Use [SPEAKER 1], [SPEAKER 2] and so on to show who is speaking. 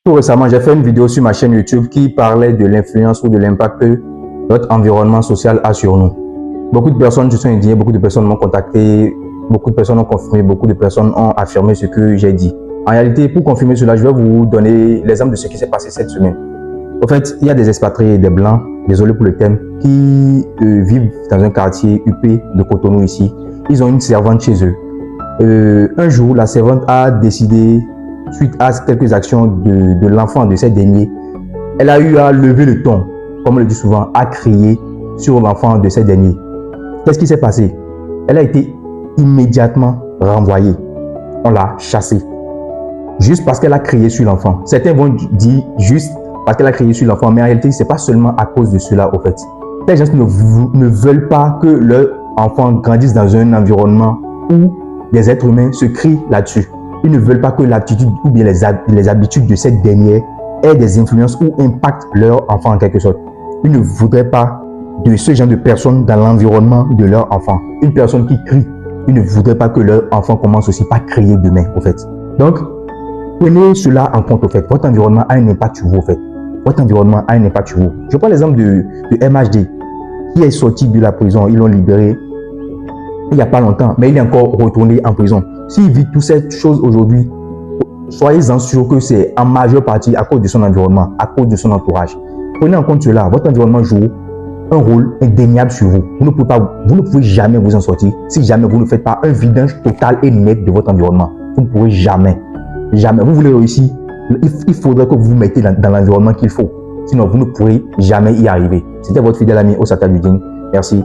[SPEAKER 1] Tout récemment, j'ai fait une vidéo sur ma chaîne YouTube qui parlait de l'influence ou de l'impact que notre environnement social a sur nous. Beaucoup de personnes se sont indignées, beaucoup de personnes m'ont contacté, beaucoup de personnes ont confirmé, beaucoup de personnes ont affirmé ce que j'ai dit. En réalité, pour confirmer cela, je vais vous donner l'exemple de ce qui s'est passé cette semaine. En fait, il y a des expatriés, des blancs, désolé pour le thème, qui vivent dans un quartier huppé de Cotonou ici. Ils ont une servante chez eux. Un jour, la servante a décidé, suite à quelques actions de l'enfant de ces derniers, elle a eu à lever le ton, comme on le dit souvent, à crier sur l'enfant de ces derniers. Qu'est-ce qui s'est passé? Elle a été immédiatement renvoyée. On l'a chassée. Juste parce qu'elle a crié sur l'enfant. Certains vont dire juste parce qu'elle a crié sur l'enfant, mais en réalité, ce n'est pas seulement à cause de cela, au fait. Les gens ne veulent pas que leur enfant grandisse dans un environnement où des êtres humains se crient là-dessus. Ils ne veulent pas que l'attitude ou bien les habitudes de cette dernière aient des influences ou impactent leur enfant en quelque sorte. Ils ne voudraient pas de ce genre de personnes dans l'environnement de leur enfant. Une personne qui crie, ils ne voudraient pas que leur enfant commence aussi par crier demain, au fait. Donc, prenez cela en compte, au fait. Votre environnement a un impact sur vous, au fait. Votre environnement a un impact sur vous. Je prends l'exemple de MHD, qui est sorti de la prison. Ils l'ont libéré il n'y a pas longtemps, mais il est encore retourné en prison. S'il vit toutes ces choses aujourd'hui, soyez-en sûr que c'est en majeure partie à cause de son environnement, à cause de son entourage. Prenez en compte cela. Votre environnement joue un rôle indéniable sur vous. Vous ne pouvez jamais vous en sortir si jamais vous ne faites pas un vidange total et net de votre environnement. Vous ne pourrez jamais. Jamais. Vous voulez réussir, il faudrait que vous vous mettez dans l'environnement qu'il faut. Sinon, vous ne pourrez jamais y arriver. C'était votre fidèle ami Osata Ludin. Merci.